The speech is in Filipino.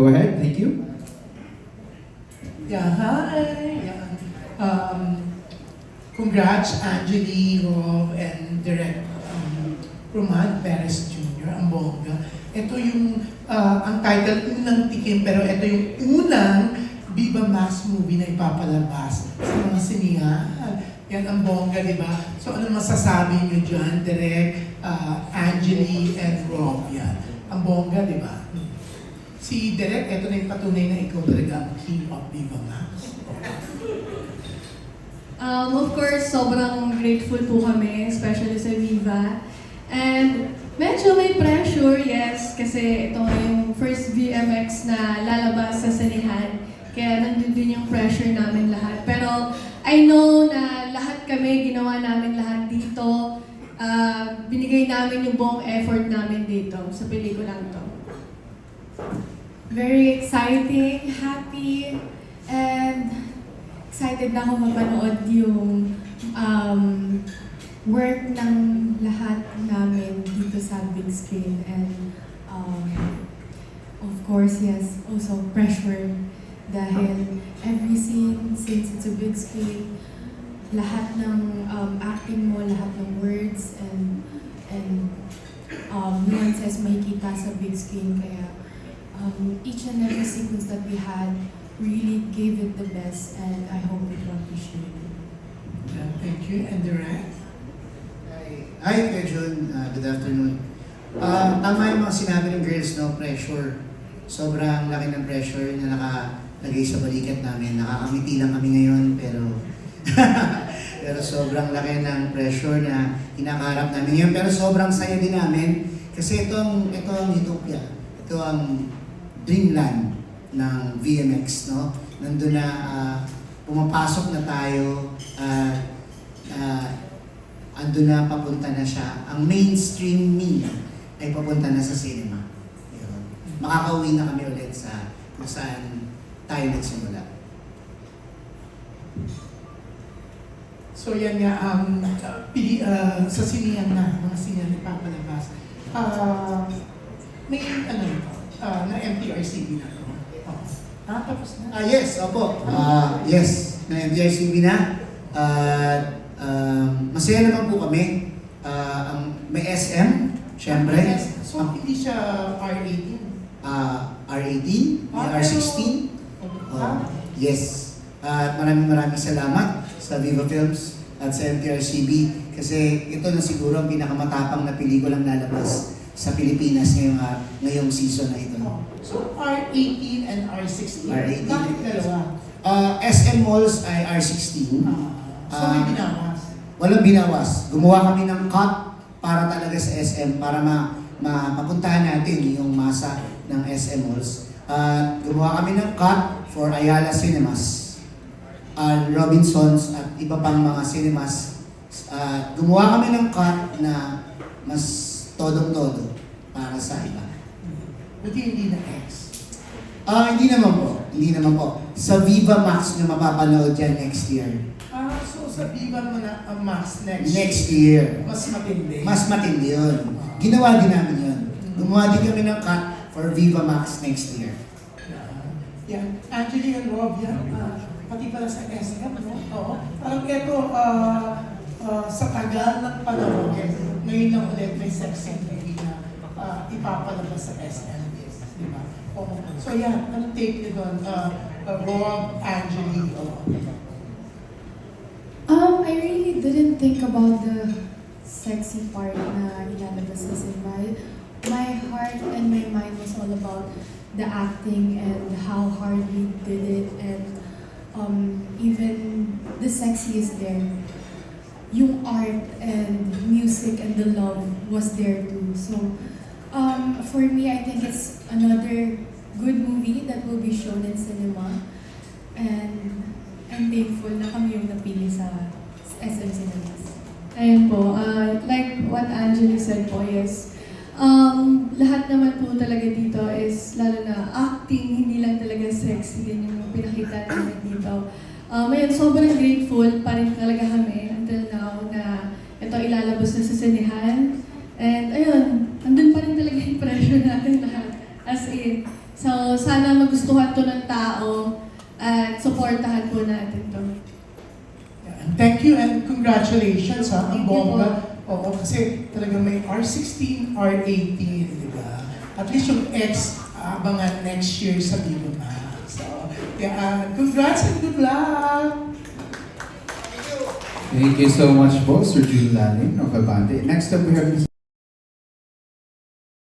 go ahead. Thank you. Yeah, hi. Yeah. Congrats, Angeli, Rob, and Direct Roman Perez Jr., ang bongga. Ito yung, ang title, Unang Tikim, pero ito yung unang Viva Max movie na ipapalabas sa mga sinihan. Yan ang bongga, di ba? So ano masasabi nyo dyan, Direct, Angeli, and Rob? Yan. Ang bongga, di ba? Si Direct, ito na yung patunay na ikaw talaga ang king of Viva Max. Of course, sobrang grateful po kami, especially sa Viva. And medyo may pressure, yes, kasi ito yung first VMX na lalabas sa sinihan. Kaya nandun din yung pressure namin lahat. Pero I know na lahat kami, ginawa namin lahat dito. Binigay namin yung buong effort namin dito sa pelikulang to. Very exciting, happy, and excited na ako mapanood yung work ng lahat namin dito sa big screen. And of course, yes, also pressure dahil every scene, since it's a big screen, lahat ng acting mo, lahat ng words and nuances makikita sa big screen. Kaya each and every sequence that we had really gave it the best, and I hope it will appreciate it. Yeah, thank you. And Direct? Hi, Kuya Jun. Good afternoon. Tama yung mga sinabi ng girls, no? Pressure. Sobrang laki ng pressure na nakalagay sa balikat namin. Nakakamiti lang kami ngayon, pero pero sobrang laki ng pressure na kinakaharap namin ngayon. Pero sobrang saya din namin kasi ito ang utopia. Ito ang dreamland ng VMX, no? Nandun na pumapasok na tayo andun na, papunta na siya. Ang mainstream media ay papunta na sa cinema. Yun. Makakauwi na kami ulit sa kung saan tayo nagsimula. So yan nga, sa sinihan na, mga sinihan na ipapalabas. May ano ito, na MTRCB na ito. Tapos na? Yes, opo. Yes, na MTRCB na. Masaya naman po kami. May SM, syempre. So hindi siya R18? R18, may R16. Yes. At maraming salamat sa Viva Films at sa MTRCB kasi ito na siguro ang pinakamatapang na pelikulang lalabas sa Pilipinas ngayong season na ito. So R18 and R16? R18. Bakit dalawa? SM Malls ay R16. So may binawas? Walang binawas. Gumawa kami ng cut para talaga sa SM para mapuntahan natin yung masa ng SM Malls. Gumawa kami ng cut for Ayala Cinemas, Robinsons at iba pang mga cinemas. Gumawa kami ng cut na mas todong-todo para sa iba. Buti hindi na X? Hindi naman po. Sa Viva Max nyo mapapanood yan next year. So sa Viva mo na ang Max Next year. Mas matindi? Mas matindi yun. Ginawa din namin yun. Gumawa din kami ng cut for Viva Max next year. Yan. Angeli and Rob, yan. Pati pala sa SM, no? Oo. Parang ito, sa tagal ng panahon, ngayon lang ulit may sex movie na ipapalabas sa SM. Di ba? Oo. So yan, anong take niyo doon? Rob, Angeli, I really didn't think about the sexy part na ilalabas sa cinema. My heart and my mind was all about the acting and how hard we did it, and even the sexy is there. Yung art and music and the love was there too. So for me, I think it's another good movie that will be shown in cinema, and I'm thankful na kami yung napili sa SM Cinemas. Ayun po, like what Angeli said po, yes. Lahat naman po talaga dito is, lalo na acting, hindi lang talaga sexy, din yung pinakita namin dito. Ngayon, sobrang grateful pa rin talaga kami until now na ito ilalabas na sa sinihan. And ayun, andun pa rin talaga yung pressure natin lahat. As in, So, sana magustuhan to ng tao at supportahan po natin to. And thank you and congratulations ha, ang Thank you bongga. Oo, kasi talagang may R16, R18, di ba? At least yung X, abangan next year sa Viva Max. So, yeah, congrats and good luck! Thank you so much po, Sir Jude Lanin of Abante. Next up, we have Mr.